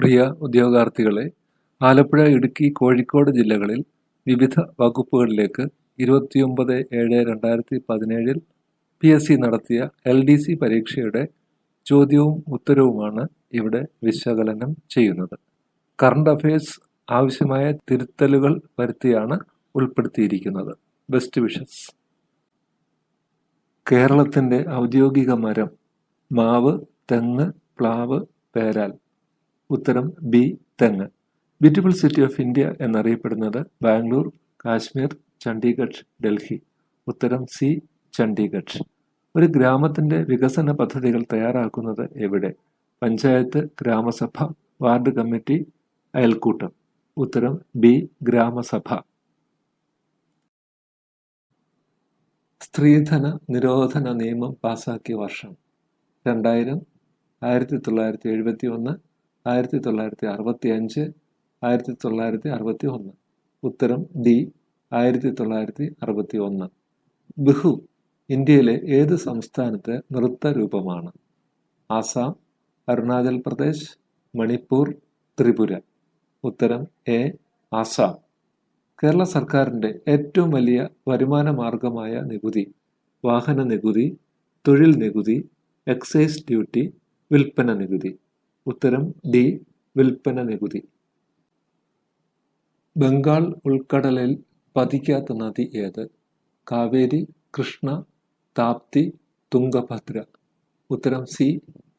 പ്രിയ ഉദ്യോഗാർത്ഥികളെ, ആലപ്പുഴ, ഇടുക്കി, കോഴിക്കോട് ജില്ലകളിൽ വിവിധ വകുപ്പുകളിലേക്ക് 29/7/2017 PSC നടത്തിയ LDC പരീക്ഷയുടെ ചോദ്യവും ഉത്തരവുമാണ് ഇവിടെ വിശകലനം ചെയ്യുന്നത്. കറണ്ട് അഫയേഴ്സ് ആവശ്യമായ തിരുത്തലുകൾ വരുത്തിയാണ് ഉൾപ്പെടുത്തിയിരിക്കുന്നത്. Best wishes. കേരളത്തിൻ്റെ ഔദ്യോഗിക മരം മാവ്, തെങ്ങ്, പ്ലാവ്, പേരാൽ. ഉത്തരം ബി, തെങ്ങ്. ബ്യൂട്ടിഫുൾ സിറ്റി ഓഫ് ഇന്ത്യ എന്നറിയപ്പെടുന്നത് ബാംഗ്ലൂർ, കാശ്മീർ, ചണ്ഡീഗഡ്, ഡൽഹി. ഉത്തരം സി, ചണ്ഡീഗഡ്. ഒരു ഗ്രാമത്തിൻ്റെ വികസന പദ്ധതികൾ തയ്യാറാക്കുന്നത് എവിടെ? പഞ്ചായത്ത്, ഗ്രാമസഭ, വാർഡ് കമ്മിറ്റി, അയൽക്കൂട്ടം. ഉത്തരം ബി, ഗ്രാമസഭ. സ്ത്രീധന നിരോധന നിയമം പാസാക്കിയ വർഷം? 2000, 1971, 1965, 1961. ഉത്തരം ഡി, 1961. ബിഹു ഇന്ത്യയിലെ ഏത് സംസ്ഥാനത്തെ നൃത്തരൂപമാണ്? ആസാം, അരുണാചൽ പ്രദേശ്, മണിപ്പൂർ, ത്രിപുര. ഉത്തരം എ, ആസാം. കേരള സർക്കാരിൻ്റെ ഏറ്റവും വലിയ വരുമാന മാർഗമായ നികുതി? വാഹന നികുതി, തൊഴിൽ നികുതി, എക്സൈസ് ഡ്യൂട്ടി, വിൽപ്പന നികുതി. ഉത്തരം ഡി, വിൽപ്പന നികുതി. ബംഗാൾ ഉൾക്കടലിൽ പതിക്കാത്ത നദി ഏത്? കാവേരി, കൃഷ്ണ, താപ്തി, തുംഗഭദ്ര. ഉത്തരം സി,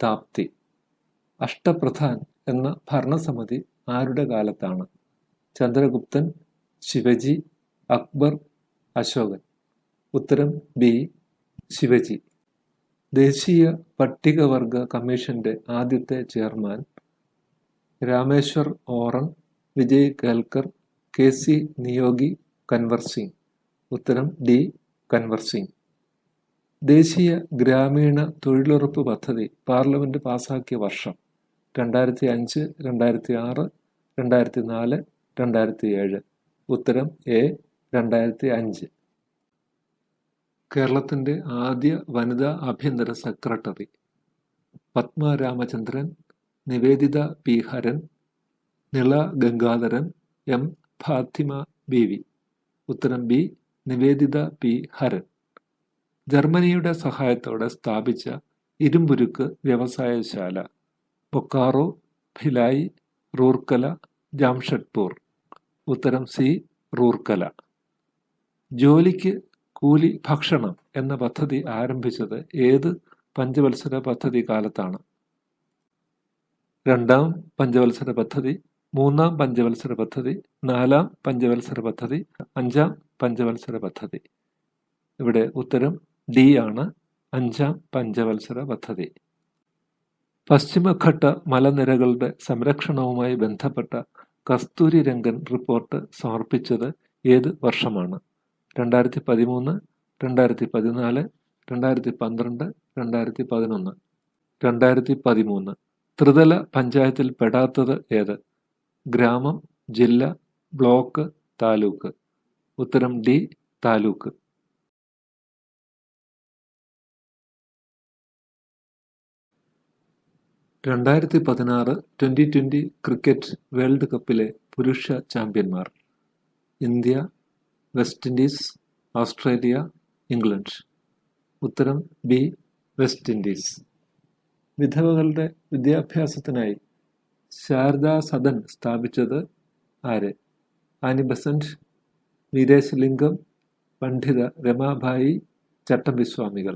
താപ്തി. അഷ്ടപ്രധാൻ എന്ന ഭരണസമിതി ആരുടെ കാലത്താണ്? ചന്ദ്രഗുപ്തൻ, ശിവജി, അക്ബർ, അശോകൻ. ഉത്തരം ബി, ശിവജി. ദേശീയ പട്ടികവർഗ കമ്മീഷന്റെ ആദ്യത്തെ ചെയർമാൻ? രാമേശ്വർ ഓറൻ, വിജയ് കേൽക്കർ, KC നിയോഗി, കൻവർ സിംഗ്. ഉത്തരം ഡി, കൻവർ സിംഗ്. ദേശീയ ഗ്രാമീണ തൊഴിലുറപ്പ് പദ്ധതി പാർലമെന്റ് പാസാക്കിയ വർഷം? 2005, 2006, 2004, 2007. ഉത്തരം എ, 2005. കേരളത്തിൻ്റെ ആദ്യ വനിതാ ആഭ്യന്തര secretary? Padma Ramachandran, Nivedita P Haran, Nila Gangadharan, M Fathima Beevi. ഉത്തരം ബി, നിവേദിത പി ഹരൻ. ജർമ്മനിയുടെ സഹായത്തോടെ സ്ഥാപിച്ച ഇരുമ്പുരുക്ക് വ്യവസായശാല? ബൊക്കാറോ, ഭിലായി, റൂർക്കല, ജാംഷഡ്പൂർ. ഉത്തരം സി, റൂർക്കല. ജോലിക്ക് കൂലി ഭക്ഷണം എന്ന പദ്ധതി ആരംഭിച്ചത് ഏത് പഞ്ചവത്സര പദ്ധതി കാലത്താണ്? 2ാം പഞ്ചവത്സര പദ്ധതി, 3ാം പഞ്ചവത്സര പദ്ധതി, 4ാം പഞ്ചവത്സര പദ്ധതി, 5ാം പഞ്ചവത്സര പദ്ധതി. ഇവിടെ ഉത്തരം ഡി ആണ്, 5ാം പഞ്ചവത്സര പദ്ധതി. പശ്ചിമഘട്ട മലനിരകളുടെ സംരക്ഷണവുമായി ബന്ധപ്പെട്ട കസ്തൂരി രംഗൻ റിപ്പോർട്ട് സമർപ്പിച്ചത് ഏത് വർഷമാണ്? 2013, 2014, 2012, 2011. 2013. ത്രിതല പഞ്ചായത്തിൽ പെടാത്തത് ഏത്? ഗ്രാമം, ജില്ല, ബ്ലോക്ക്, താലൂക്ക്. ഉത്തരം ഡി, താലൂക്ക്. 2016 2020 ക്രിക്കറ്റ് വേൾഡ് കപ്പിലെ പുരുഷ ചാമ്പ്യന്മാർ? India, West Indies, Australia, England. ഉത്തരം ബി, വെസ്റ്റ് ഇൻഡീസ്. വിധവകളുടെ വിദ്യാഭ്യാസത്തിനായി ശാരദാ സദൻ സ്ഥാപിച്ചത് ആര്? ആനി ബസന്റ്, വീരേശലിംഗം, പണ്ഡിത രമാഭായി, ചട്ടമ്പിസ്വാമികൾ.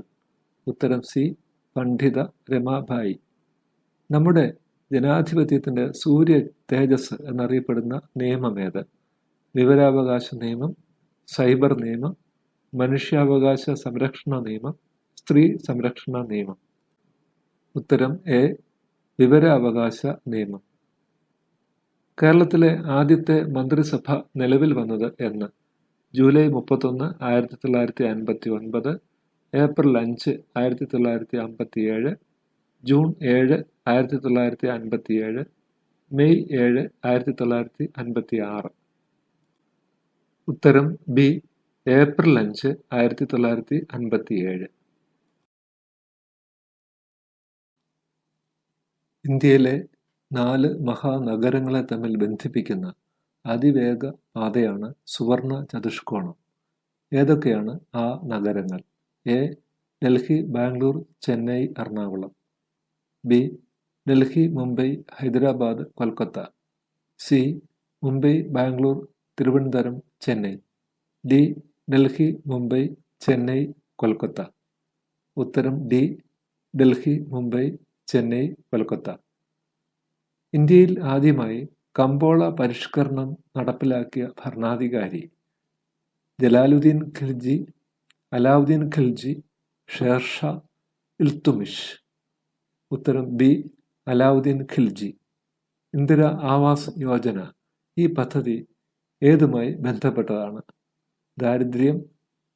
ഉത്തരം സി, പണ്ഡിത രമാഭായി. നമ്മുടെ ജനാധിപത്യത്തിൻ്റെ സൂര്യ തേജസ് എന്നറിയപ്പെടുന്ന നിയമമേത്? വിവരാവകാശ നിയമം, സൈബർ നിയമം, മനുഷ്യാവകാശ സംരക്ഷണ നിയമം, സ്ത്രീ സംരക്ഷണ നിയമം. ഉത്തരം എ, വിവരാവകാശ നിയമം. കേരളത്തിലെ ആദ്യത്തെ മന്ത്രിസഭ നിലവിൽ വന്നത് എന്ന്? July 31, 1959, April 5, 1957, June 7, 1957, May 7, 1956. ഉത്തരം ബി, ഏപ്രിൽ 5, 1957. ഇന്ത്യയിലെ 4 മഹാനഗരങ്ങളെ തമ്മിൽ ബന്ധിപ്പിക്കുന്ന അതിവേഗ പാതയാണ് സുവർണ ചതുഷ്കോണം. ഏതൊക്കെയാണ് ആ നഗരങ്ങൾ? A. Delhi, Bangalore, Chennai, Ernakulam. B. Delhi, Mumbai, Hyderabad, Kolkata. C. Mumbai, Bangalore, Thiruvananthapuram, Chennai. D. Delhi, Mumbai, Chennai, Kolkata. ഉത്തരം ഡി. ഡൽഹി, മുംബൈ, ചെന്നൈ, കൊൽക്കത്ത. ഇന്ത്യയിൽ ആദ്യമായി കമ്പോള പരിഷ്കരണം നടപ്പിലാക്കിയ ഭരണാധികാരി? ജലാലുദ്ദീൻ ഖിൽജി, അലാവുദ്ദീൻ ഖിൽജി, ഷേർഷാ, ഇൽത്തുമിഷ്. ഉത്തരം ബി. അലാവുദ്ദീൻ ഖിൽജി. ഇന്ദിര ആവാസ് യോജന ഈ പദ്ധതി ഏതുമായി ബന്ധപ്പെട്ടതാണ്? ദാരിദ്ര്യം,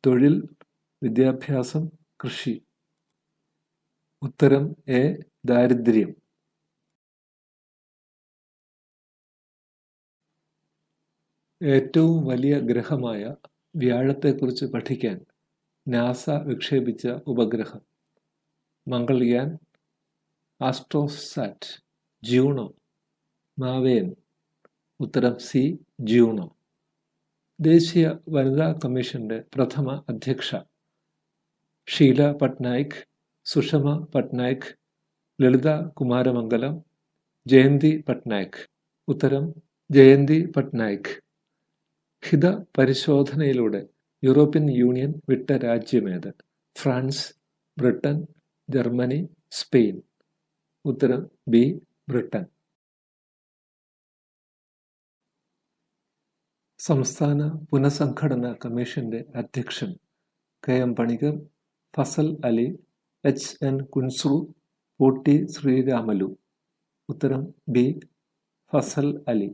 തൊഴിൽ, വിദ്യാഭ്യാസം, കൃഷി. ഉത്തരം എ. ദാരിദ്ര്യം. ഏറ്റവും വലിയ ഗ്രഹമായ വ്യാഴത്തെക്കുറിച്ച് പഠിക്കാൻ നാസ വിക്ഷേപിച്ച ഉപഗ്രഹം? മംഗൾയാൻ, ആസ്ട്രോസാറ്റ്, ജൂണോ, മാവേൻ. ഉത്തരം സി. ജൂണോ. ദേശീയ വനിതാ കമ്മീഷന്റെ പ്രഥമ അധ്യക്ഷ? ഷീല പട്നായിക്, സുഷമ പട്നായിക്, ലളിത കുമാരമംഗലം, ജയന്തി പട്നായിക്. ഉത്തരം ജയന്തി പട്നായിക്. ഹിത പരിശോധനയിലൂടെ യൂറോപ്യൻ യൂണിയൻ വിട്ട രാജ്യമേത്? France, Britain, Germany, Spain. ഉത്തരം ബി. ബ്രിട്ടൻ. സംസ്ഥാന പുനഃസംഘടനാ കമ്മീഷന്റെ അധ്യക്ഷൻ? K. M. Panikkar, Fazal Ali, H. N. Kunzru, Potti Sriramulu. ഉത്തരം ബി. ഫസൽ അലി.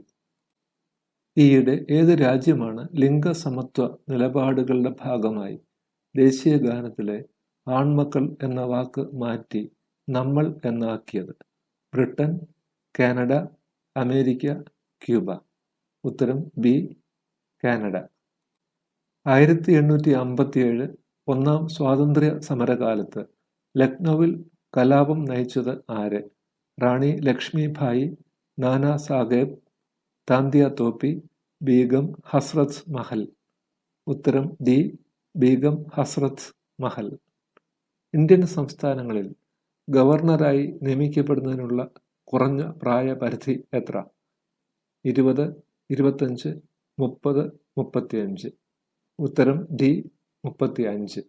ഈയിടെ ഏത് രാജ്യമാണ് ലിംഗസമത്വ നിലപാടുകളുടെ ഭാഗമായി ദേശീയ ഗാനത്തിലെ ആൺമക്കൾ എന്ന വാക്ക് മാറ്റി നമ്മൾ എന്നാക്കിയത്? Britain, Canada, America, Cuba. ഉത്തരം ബി. കാനഡ. 1857 ഒന്നാം സ്വാതന്ത്ര്യ സമരകാലത്ത് ലക്നൌവിൽ കലാപം നയിച്ചത് ആര്? റാണി ലക്ഷ്മിഭായി, നാനാ സാഹേബ്, താന്തിയ തോപ്പി, ബീഗം ഹസ്രത്ത് മഹൽ. ഉത്തരം ഡി. ബീഗം ഹസ്രത്ത് മഹൽ. ഇന്ത്യൻ സംസ്ഥാനങ്ങളിൽ ഗവർണറായി നിയമിക്കപ്പെടുന്നതിനുള്ള കുറഞ്ഞ പ്രായപരിധി എത്ര? 20, 25, 30, 35. ഉത്തരം ഡി. 35.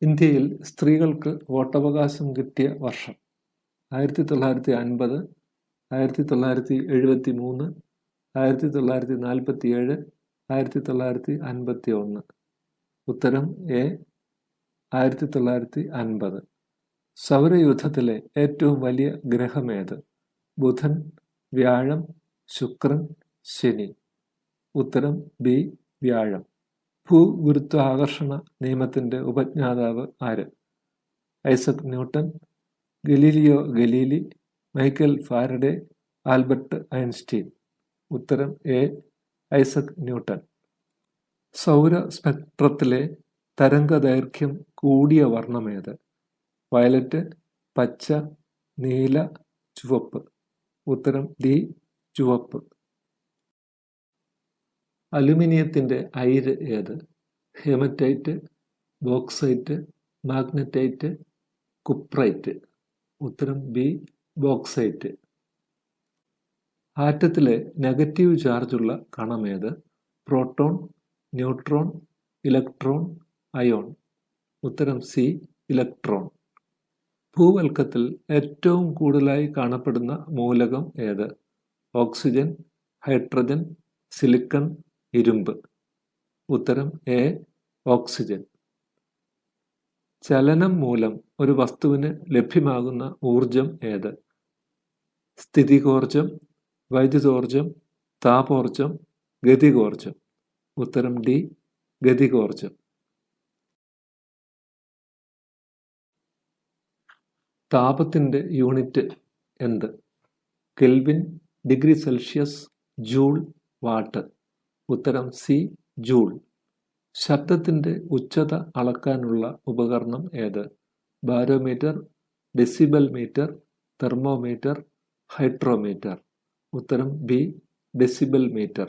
ഇന്ത്യയിൽ സ്ത്രീകൾക്ക് വോട്ടവകാശം കിട്ടിയ വർഷം? 1950, 1973, 1947, 1951. ഉത്തരം എ. 1950. സൗരയൂഥത്തിലെ ഏറ്റവും വലിയ ഗ്രഹമേത്? ബുധൻ, വ്യാഴം, ശുക്രൻ, ശനി. ഉത്തരം ബി. വ്യാഴം. ഭൂഗുരുത്വാകർഷണ നിയമത്തിന്റെ ഉപജ്ഞാതാവ് ആര്? Isaac Newton, Galileo Galilei, Michael Faraday, Albert Einstein. ഉത്തരം എ. Isaac Newton. സൗര സ്പെക്ട്രത്തിലെ തരംഗദൈർഘ്യം കൂടിയ വർണ്ണമേത്? വയലറ്റ്, പച്ച, നീല, ചുവപ്പ്. ഉത്തരം ഡി. ചുവപ്പ്. അലുമിനിയത്തിന്റെ അയിര് ഏത്? Haematite, bauxite, magnetite, cuprite. ഉത്തരം ബി. ബോക്സൈറ്റ്. ആറ്റത്തിലെ നെഗറ്റീവ് ചാർജുള്ള കണമേത്? Proton, neutron, electron, ion. ഉത്തരം സി. ഇലക്ട്രോൺ. ഭൂവൽക്കത്തിൽ ഏറ്റവും കൂടുതലായി കാണപ്പെടുന്ന മൂലകം ഏത്? ഓക്സിജൻ, ഹൈഡ്രജൻ, സിലിക്കൺ, ഇരുമ്പ്. ഉത്തരം എ. ഓക്സിജൻ. ചലനം മൂലം ഒരു വസ്തുവിന് ലഭ്യമാകുന്ന ഊർജം ഏത്? സ്ഥിതികോർജം, വൈദ്യുതോർജം, താപോർജം, ഗതികോർജം. ഉത്തരം ഡി. ഗതികോർജം. താപത്തിന്റെ യൂണിറ്റ് എന്ത്? Kelvin, degree celsius, joule, watt. ഉത്തരം സി. ജൂൾ. ശബ്ദത്തിന്റെ ഉച്ചത അളക്കാനുള്ള ഉപകരണം ഏത്? Barometer, decibel meter, thermometer, hydrometer. ഉത്തരം ബി, ഡെസിബൽ മീറ്റർ.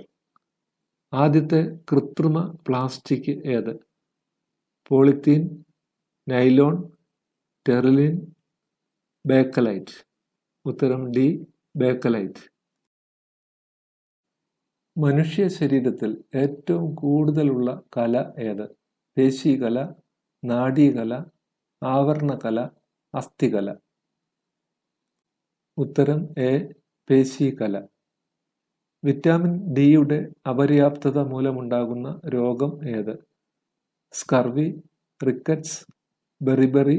ആദ്യത്തെ കൃത്രിമ പ്ലാസ്റ്റിക് ഏത്? Polythene, nylon, terylene, bakelite. ഉത്തരം ഡി, ബേക്കലൈറ്റ്. മനുഷ്യ ശരീരത്തിൽ ഏറ്റവും കൂടുതലുള്ള കല ഏത്? പേശീകല, നാഡീകല, ആവരണകല, അസ്ഥികല. ഉത്തരം എ, പേശീകല. വിറ്റാമിൻ ഡിയുടെ അപര്യാപ്തത മൂലമുണ്ടാകുന്ന രോഗം ഏത്? Scurvy, rickets, beriberi,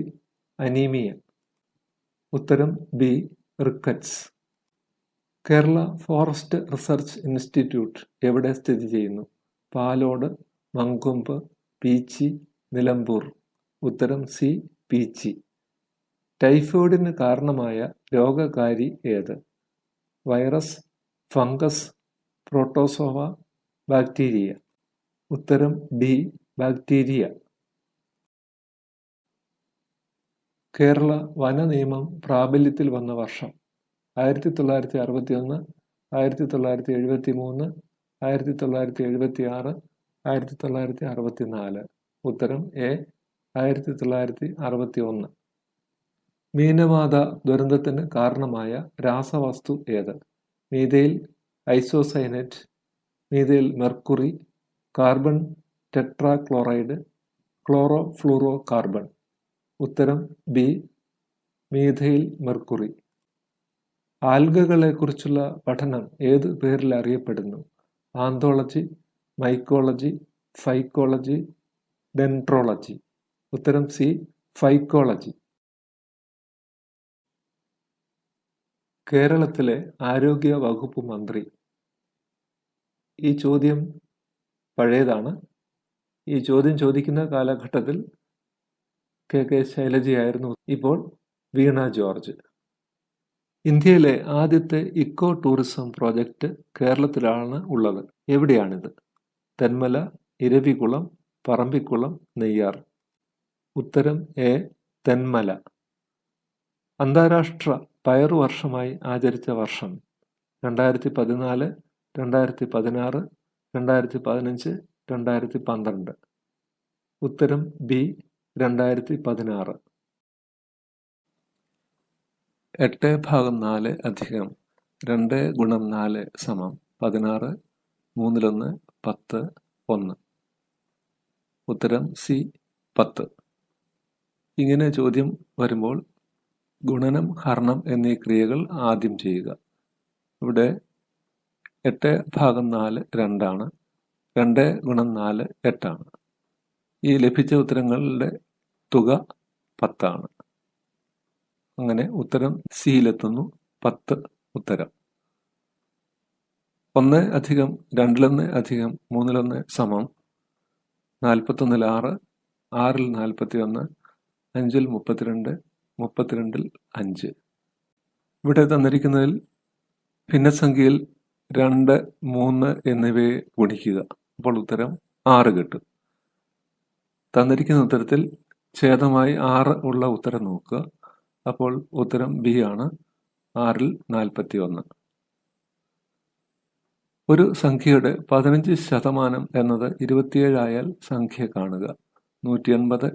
anaemia. ഉത്തരം B, rickets. Kerala Forest Research Institute എവിടെ സ്ഥിതി ചെയ്യുന്നു? പാലോട്, മങ്കൊമ്പ്, പീച്ചി, നിലമ്പൂർ. ഉത്തരം സി, പീച്ചി. ടൈഫോയിഡിന് കാരണമായ രോഗകാരി ഏത്? Virus, fungus, protozoa, bacteria. ഉത്തരം ഡി, ബാക്ടീരിയ. കേരള വന നിയമം പ്രാബല്യത്തിൽ വന്ന വർഷം? 1961, 1973, 1976, 1964. ഉത്തരം എ, 1961. മീനമാത ദുരന്തത്തിന് കാരണമായ രാസവസ്തു ഏത്? Methyl isocyanate, methyl mercury, carbon tetrachloride, chlorofluorocarbon. ഉത്തരം ബി, മീഥൈൽ മെർക്കുറി. ആൽഗകളെക്കുറിച്ചുള്ള പഠനം ഏത് പേരിൽ അറിയപ്പെടുന്നു? Anthology, mycology, phycology, dendrology. ഉത്തരം സി, ഫൈക്കോളജി. കേരളത്തിലെ ആരോഗ്യ വകുപ്പ് മന്ത്രി? ഈ ചോദ്യം പഴയതാണ്. ഈ ചോദ്യം ചോദിക്കുന്ന കാലഘട്ടത്തിൽ കെ ശൈലജയായിരുന്നു. ഇപ്പോൾ വീണ ജോർജ്. ഇന്ത്യയിലെ ആദ്യത്തെ ഇക്കോ ടൂറിസം പ്രോജക്റ്റ് കേരളത്തിലാണ് ഉള്ളത്. എവിടെയാണിത്? തെന്മല, ഇരവികുളം, പറമ്പിക്കുളം, നെയ്യാർ. ഉത്തരം എ, തെന്മല. അന്താരാഷ്ട്ര പയറു വർഷമായി ആചരിച്ച വർഷം? 2014, 2016, 2015, 2012. ഉത്തരം ബി, 2016. 8/4 അധികം 2 × 4 = 16, 1/3, 10, 1. ഉത്തരം സി, 10. ഇങ്ങനെ ചോദ്യം വരുമ്പോൾ ഗുണനം, ഹരണം എന്നീ ക്രിയകൾ ആദ്യം ചെയ്യുക. ഇവിടെ 8/4 2ആണ്, 2 × 4 8ആണ്. ഈ ലഭിച്ച ഉത്തരങ്ങളുടെ തുക 10ആണ്. അങ്ങനെ ഉത്തരം സിയിലെത്തുന്നു. 10 ഉത്തരം. 1 + 2 + 3 = 41 6, 6 41, 5 32, 32 5. ഇവിടെ തന്നിരിക്കുന്നതിൽ ഭിന്നസംഖ്യയിൽ 2, 3 എന്നിവയെ ഗുണിക്കുക. അപ്പോൾ ഉത്തരം 6 കിട്ടും. തന്നിരിക്കുന്ന ഉത്തരത്തിൽ ഛേദമായി 6 ഉള്ള ഉത്തരം നോക്കുക. അപ്പോൾ ഉത്തരം ബി ആണ്, 6 41. ഒരു സംഖ്യയുടെ 15% എന്നത് 27 ആയാൽ സംഖ്യ കാണുക. 180,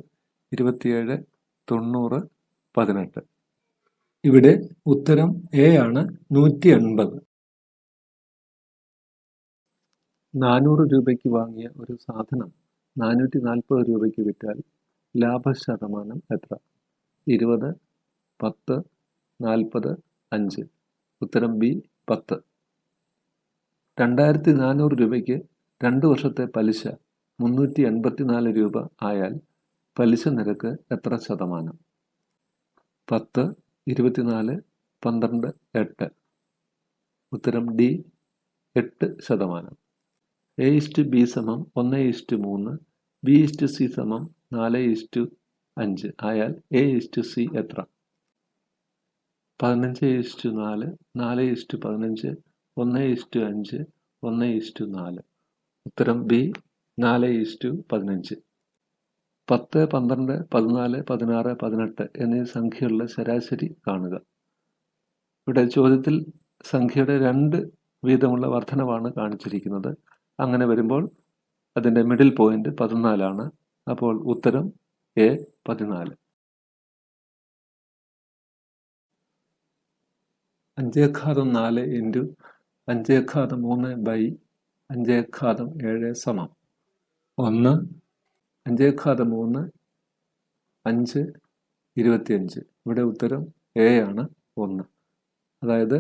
27, 90, 18. ഇവിടെ ഉത്തരം എ ആണ്, 180. 400 രൂപയ്ക്ക് വാങ്ങിയ ഒരു സാധനം 440 രൂപയ്ക്ക് വിറ്റാൽ ലാഭശതമാനം എത്ര? 20, 10, 40, 5. ഉത്തരം ബി, 10. 2400 രൂപയ്ക്ക് 2 വർഷത്തെ പലിശ 384 രൂപ ആയാൽ പലിശ നിരക്ക് എത്ര ശതമാനം? 10, 24, 12, 8. ഉത്തരം ഡി, 8%. A/B = 1:3, B/C = 4:5 ആയാൽ A/C എത്ര? 15:4, 4:15, 1:5, 1:4. ഉത്തരം ബി, 4:15. 10, 12, 14, 16, 18 എന്നീ സംഖ്യകളുടെ ശരാശരി കാണുക. ഇവിടെ ചോദ്യത്തിൽ സംഖ്യയുടെ 2 വീതമുള്ള വർധനവാണ് കാണിച്ചിരിക്കുന്നത്. അങ്ങനെ വരുമ്പോൾ അതിൻ്റെ മിഡിൽ പോയിന്റ് 14 അപ്പോൾ ഉത്തരം എ 14. 5/4 ഇൻറ്റു 5/3 ബൈ 5/7 സമം 1. 5/3 5 25. ഇവിടെ ഉത്തരം എ ആണ് 1. അതായത്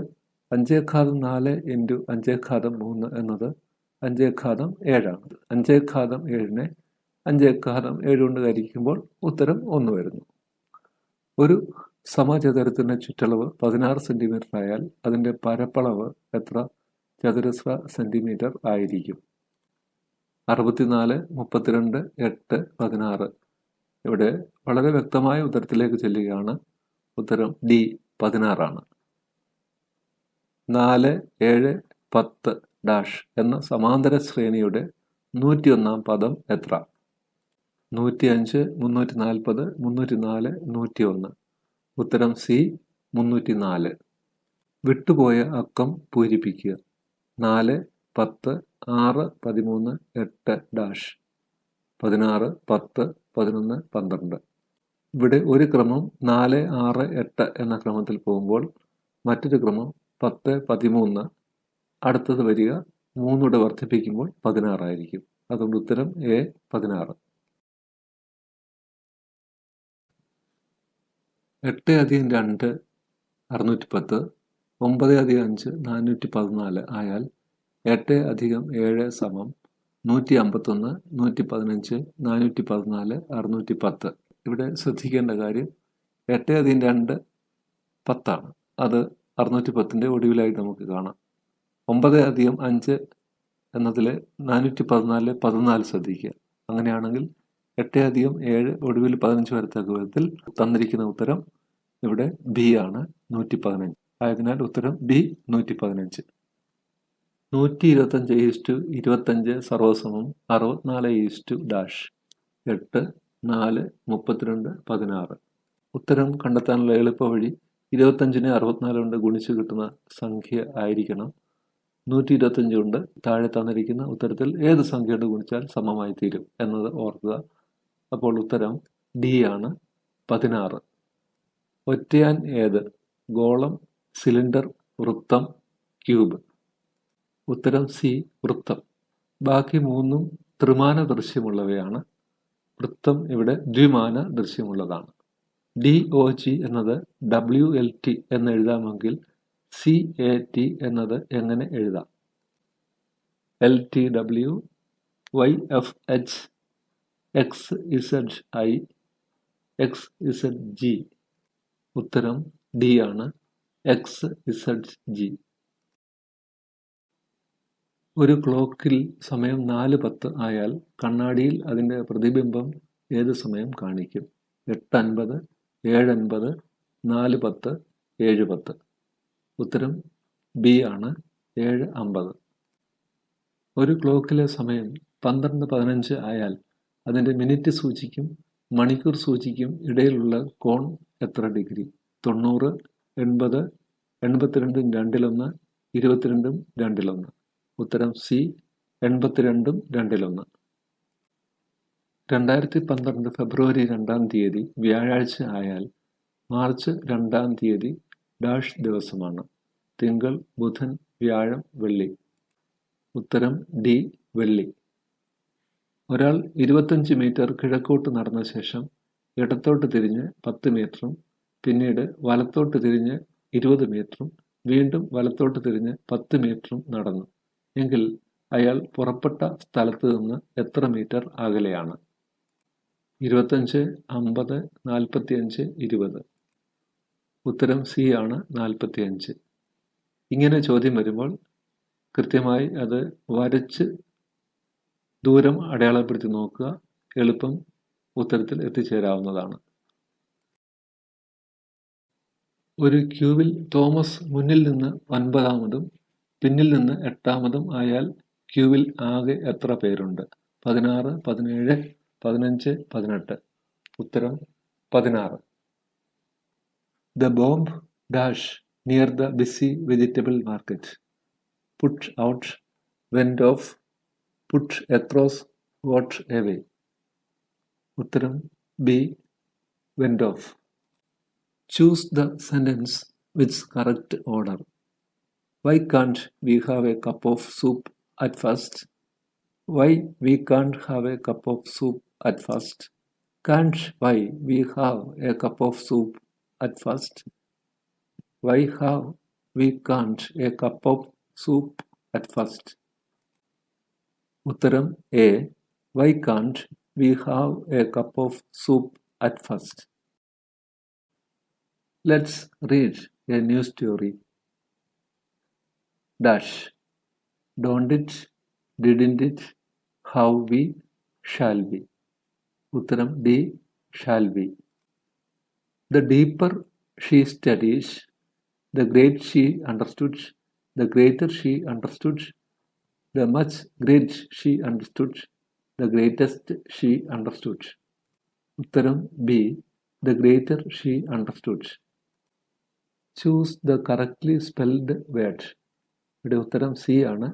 5/4 ഇൻറ്റു 5/3 എന്നത് 5/7 ആണ്. 5/7 5/7 കൊണ്ട് ഹരിക്കുമ്പോൾ ഉത്തരം 1 വരുന്നു. ഒരു സമചതുരത്തിൻ്റെ ചുറ്റളവ് 16 സെൻറ്റിമീറ്റർ ആയാൽ അതിൻ്റെ പരപ്പളവ് എത്ര ചതുരശ്ര സെൻറ്റിമീറ്റർ ആയിരിക്കും? 64, 32, 8, 16. ഇവിടെ വളരെ വ്യക്തമായ ഉത്തരത്തിലേക്ക് ചെല്ലുകയാണ്. ഉത്തരം ഡി 16 ആണ്. 4, 7, 10 ഡാഷ് എന്ന സമാന്തര ശ്രേണിയുടെ 101 പദം എത്ര? 105, 340, 304, 101. ഉത്തരം സി 304. വിട്ടുപോയ അക്കം പൂരിപ്പിക്കുക. 4, 10, 6, 13, 8 ഡാഷ് 16, 10, 11, 12. ഇവിടെ ഒരു ക്രമം 4, 6, 8 എന്ന ക്രമത്തിൽ പോകുമ്പോൾ മറ്റൊരു ക്രമം 10, 13. അടുത്തത് വരിക 3 വർദ്ധിപ്പിക്കുമ്പോൾ 16 ആയിരിക്കും. അതുകൊണ്ട് ഉത്തരം എ 16. 8 + 2 610, 9 + 5 414 ആയാൽ 8 + 7 സമം 151, 115, 414, 610. ഇവിടെ ശ്രദ്ധിക്കേണ്ട കാര്യം 8 + 2 10 ആണ്. അത് 610ൻ്റെ ഒടുവിലായിട്ട് നമുക്ക് കാണാം. 9 + 5 എന്നതിൽ 414 14 ശ്രദ്ധിക്കുക. അങ്ങനെയാണെങ്കിൽ 8 + 7 ഒടുവിൽ 15 വരത്തക്ക വിധത്തിൽ തന്നിരിക്കുന്ന ഉത്തരം ഇവിടെ ബി ആണ് 115. ആയതിനാൽ ഉത്തരം ബി 115. 125:25 സർവ്വസമം 64 ഡാഷ് 8, 4, 32, 16. ഉത്തരം കണ്ടെത്താനുള്ള എളുപ്പ വഴി 25നെ 64 കൊണ്ട് ഗുണിച്ച് കിട്ടുന്ന സംഖ്യ ആയിരിക്കണം. 125 കൊണ്ട് താഴെ തന്നിരിക്കുന്ന ഉത്തരത്തിൽ ഏത് സംഖ്യയോട് ഗുണിച്ചാൽ സമമായി തീരും എന്നത് ഓർക്കുക. അപ്പോൾ ഉത്തരം ഡി ആണ് 16. ഒറ്റയാൻ ഏത്? ഗോളം, സിലിണ്ടർ, വൃത്തം, ക്യൂബ്. ഉത്തരം സി വൃത്തം. ബാക്കി 3ഉം ത്രിമാന ദൃശ്യമുള്ളവയാണ്. വൃത്തം ഇവിടെ ദ്വിമാന ദൃശ്യമുള്ളതാണ്. DOG എന്നത് WLT എന്ന് എഴുതാമെങ്കിൽ CAT എന്നത് എങ്ങനെ എഴുതാം? LTW, YFH, XZI, XZG. ഉത്തരം ഡി ആണ് XZG. ഒരു ക്ലോക്കിൽ സമയം 4:10 ആയാൽ കണ്ണാടിയിൽ അതിൻ്റെ പ്രതിബിംബം ഏത് സമയം കാണിക്കും? 8:50, 7:50, 4:10, 7:10. ഉത്തരം ബി ആണ് 7:50. ഒരു ക്ലോക്കിലെ സമയം 12:15 ആയാൽ അതിൻ്റെ മിനിറ്റ് സൂചിക്കും മണിക്കൂർ സൂചിക്കും ഇടയിലുള്ള കോൺ എത്ര ഡിഗ്രി? 90, 80, 82 2/1, 22 2/1. ഉത്തരം സി 82 2/1. 2012 ഫെബ്രുവരി 2-ാം തീയതി വ്യാഴാഴ്ച ആയാൽ മാർച്ച് 2-ാം തീയതി ഡാഷ് ദിവസമാണ്? തിങ്കൾ, ബുധൻ, വ്യാഴം, വെള്ളി. ഉത്തരം ഡി വെള്ളി. ഒരാൾ 25 മീറ്റർ കിഴക്കോട്ട് നടന്ന ശേഷം ഇടത്തോട്ട് തിരിഞ്ഞ് 10 മീറ്ററും പിന്നീട് വലത്തോട്ട് തിരിഞ്ഞ് 20 മീറ്ററും വീണ്ടും വലത്തോട്ട് തിരിഞ്ഞ് 10 മീറ്ററും നടന്നു എങ്കിൽ അയാൾ പുറപ്പെട്ട സ്ഥലത്ത് നിന്ന് എത്ര മീറ്റർ അകലെയാണ്? 25, 50, 45, 20. ഉത്തരം സി ആണ് 45. ഇങ്ങനെ ചോദ്യം വരുമ്പോൾ കൃത്യമായി അത് വരച്ച് ദൂരം അടയാളപ്പെടുത്തി നോക്കുക. എളുപ്പം ഉത്തരത്തിൽ എത്തിച്ചേരാവുന്നതാണ്. ഒരു ക്യൂവിൽ തോമസ് മുന്നിൽ നിന്ന് 9-ാമതും പിന്നിൽ നിന്ന് 8-ാമതും ആയാൽ ക്യൂവിൽ ആകെ എത്ര പേരുണ്ട്? 16, 17, 15, 18. ഉത്തരം 16. The bomb dash near the busy vegetable market. Put out, went off, put across, got away. ഉത്തരം B. Went off. Choose the sentence with correct order. Why can't we have a cup of soup at first? Why we can't have a cup of soup at first? Can't why we have a cup of soup at first? Why have we can't a cup of soup at first? Uttaram A. Why can't we have a cup of soup at first? Let's read a new story. Dash. Don't it, didn't it, how we, shall we. Uttaram D. Shall we. The deeper she studies, the great she understood, the greater she understood, the much great she understood, the greatest she understood. Uttaram B. The greater she understood. Choose the correctly spelled word. ഇവിടെ ഉത്തരം C ആണ്.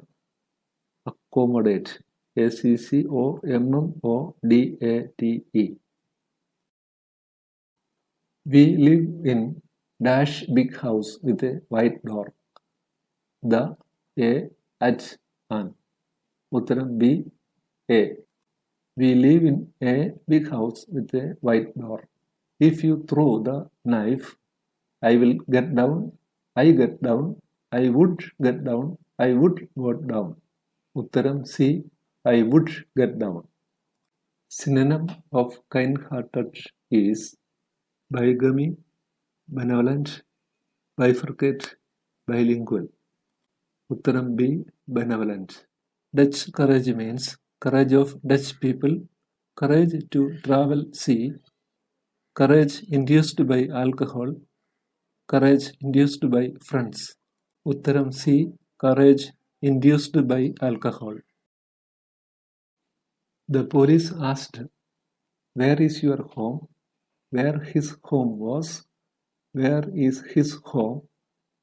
Accommodate. ACCOMMODATE. We live in dash big house with a white door. The, a, at, an. Uttaram B. A. We live in a big house with a white door. If you throw the knife, I will get down, I get down, I would get down, I would go down. Uttaram C. I would get down. Synonym of kind-hearted is bigamy, benevolent, bifurcate, bilingual. Uttaram B. Benevolent. Dutch courage means courage of Dutch people, courage to travel sea, courage induced by alcohol, courage induced by friends. Uttaram C. Courage induced by alcohol. The police asked, where is your home? Where his home was? Where is his home?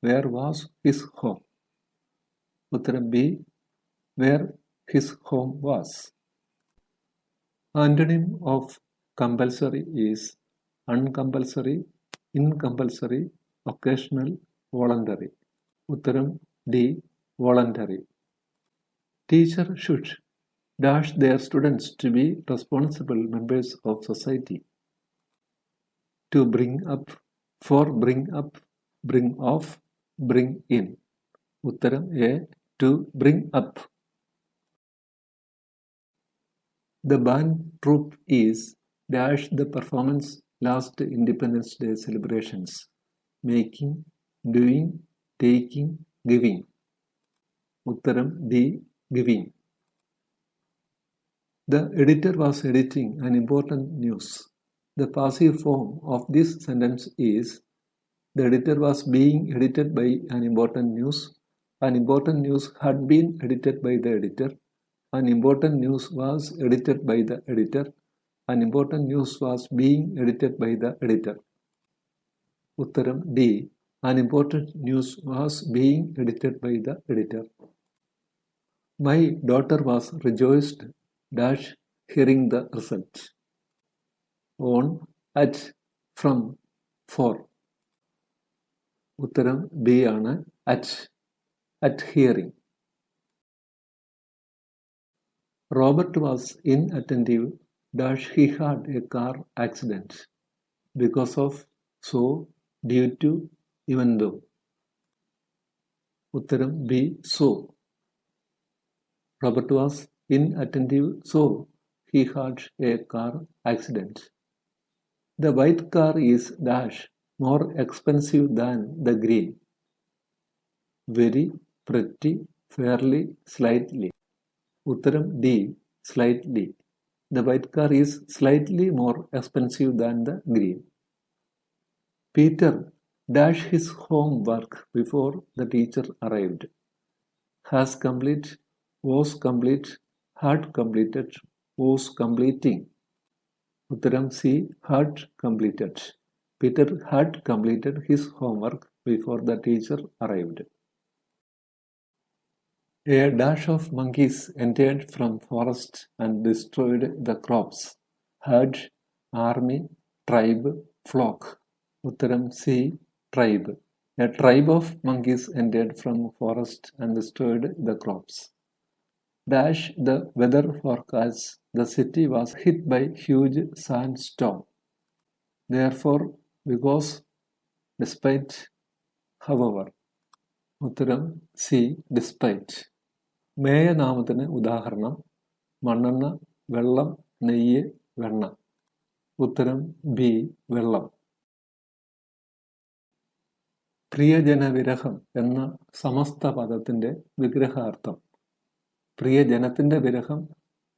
Where was his home? Uttaram B. Where his home was. Antonym of compulsory is uncompulsory, incompulsory, occasional, voluntary. Uttaram D. Voluntary. Teacher should dash their students to be responsible members of society. To bring up, for bring up, bring off, bring in. Uttaram A. To bring up. The band troupe is dash the performance last Independence Day celebrations. Making, doing, taking, giving. Uttaram D. Giving. The editor was editing an important news. The passive form of this sentence is the editor was being edited by an important news. An important news had been edited by the editor. An important news was edited by the editor. An important news was being edited by the editor. Uttaram D. An important news was being edited by the editor. My daughter was rejoiced dash hearing the result. On, at, from, for. Uttaram B ആണ്. At hearing. Robert was inattentive dash he had a car accident. Because of, so, due to, even though. Uttaram B. So. Robert was inattentive, so he had a car accident. The white car is dash more expensive than the green. Very, pretty, fairly, slightly. Uttaram D. Slightly. The white car is slightly more expensive than the green. Peter dash his homework before the teacher arrived. Has complete, was complete, had completed, was completing. ഉത്തരം C, had completed. Peter had completed his homework before the teacher arrived. A dash of monkeys entered from forest and destroyed the crops. Herd, army, tribe, flock. ഉത്തരം C, tribe. A tribe of monkeys entered from forest and destroyed the crops. Dash the weather forecast. The city was hit by huge sandstorm. Therefore, because, despite, however. ഉത്തരം C, despite. മേയനാമത്തിന് ഉദാഹരണം മണ്ണെണ്ണ, വെള്ളം, നെയ്യ്, വെണ്ണ. ഉത്തരം B, വെള്ളം. പ്രിയജനവിരഹം എന്ന സമസ്ത പദത്തിന്റെ വിഗ്രഹാർത്ഥം. പ്രിയജനത്തിന്റെ വിരഹം,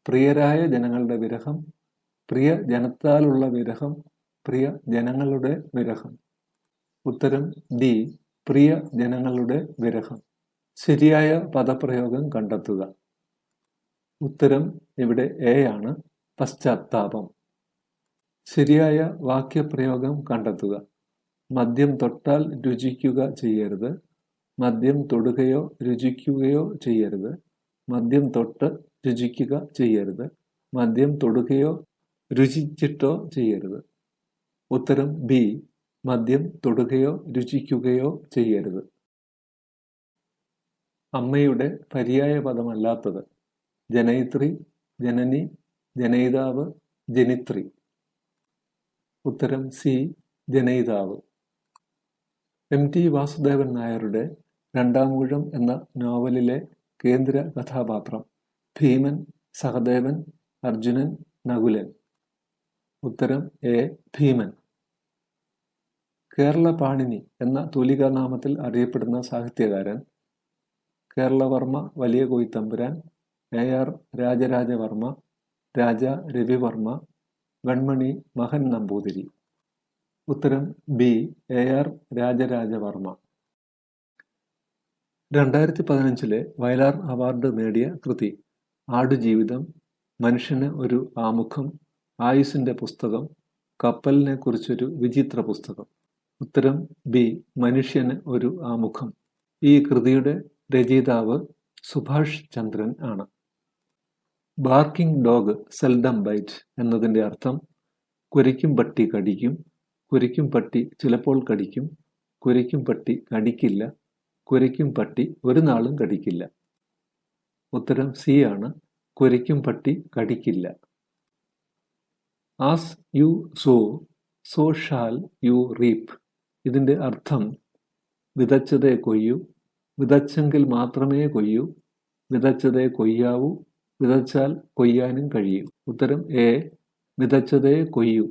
പ്രിയരായ ജനങ്ങളുടെ വിരഹം, പ്രിയ ജനത്താലുള്ള വിരഹം, പ്രിയ ജനങ്ങളുടെ വിരഹം. ഉത്തരം ഡി, പ്രിയ ജനങ്ങളുടെ വിരഹം. ശരിയായ പദപ്രയോഗം കണ്ടെത്തുക. ഉത്തരം ഇവിടെ എ ആണ്, പശ്ചാത്താപം. ശരിയായ വാക്യപ്രയോഗം കണ്ടെത്തുക. മദ്യം തൊട്ടാൽ രുചിക്കുക ചെയ്യരുത്. മദ്യം തൊടുകയോ രുചിക്കുകയോ ചെയ്യരുത്. മദ്യം തൊട്ട് രുചിക്കുക ചെയ്യരുത്. മദ്യം തൊടുകയോ രുചിച്ചിട്ടോ ചെയ്യരുത്. ഉത്തരം ബി, മദ്യം തൊടുകയോ രുചിക്കുകയോ ചെയ്യരുത്. അമ്മയുടെ പര്യായ പദമല്ലാത്തത്. ജനയിത്രി, ജനനി, ജനയിതാവ്, ജനിത്രി. ഉത്തരം സി, ജനയിതാവ്. എം ടി വാസുദേവൻ നായരുടെ രണ്ടാമൂഴം എന്ന നോവലിലെ കേന്ദ്ര കഥാപാത്രം ഭീമൻ, സഹദേവൻ, അർജുനൻ, നകുലൻ. ഉത്തരം എ, ഭീമൻ. കേരള പാണിനി എന്ന തൂലികാനാമത്തിൽ അറിയപ്പെടുന്ന സാഹിത്യകാരൻ കേരളവർമ്മ വലിയ കോയിത്തമ്പുരാൻ, AR രാജരാജവർമ്മ, രാജ രവിവർമ്മ, വെൺമണി മഹൻ നമ്പൂതിരി. ഉത്തരം B, AR Raja Raja Varma. 2015 Vayalar award നേടിയ കൃതി ആടുജീവിതം, മനുഷ്യന് ഒരു ആമുഖം, ആയുസിന്റെ പുസ്തകം, കപ്പലിനെ കുറിച്ചൊരു വിചിത്ര പുസ്തകം. ഉത്തരം ബി, മനുഷ്യന് ഒരു ആമുഖം. ഈ കൃതിയുടെ രചയിതാവ് സുഭാഷ് ചന്ദ്രൻ ആണ്. ബാർക്കിംഗ് ഡോഗ് സെൽഡം ബൈറ്റ് എന്നതിൻ്റെ അർത്ഥം കുരയ്ക്കും പട്ടി കടിക്കും, കുരയ്ക്കും പട്ടി ചിലപ്പോൾ കടിക്കും, കുരയ്ക്കും പട്ടി കടിക്കില്ല, കുരയ്ക്കും പട്ടി ഒരു നാളും കടിക്കില്ല. ഉത്തരം സി ആണ്, കുരയ്ക്കും പട്ടി കടിക്കില്ല. As you sow, so shall you reap. ഇതിൻ്റെ അർത്ഥം വിതച്ചതേ കൊയ്യൂ, വിതച്ചെങ്കിൽ മാത്രമേ കൊയ്യൂ, വിതച്ചതേ കൊയ്യാവൂ, വിതച്ചാൽ കൊയ്യാനും കഴിയും. ഉത്തരം എ, വിതച്ചതേ കൊയ്യൂ.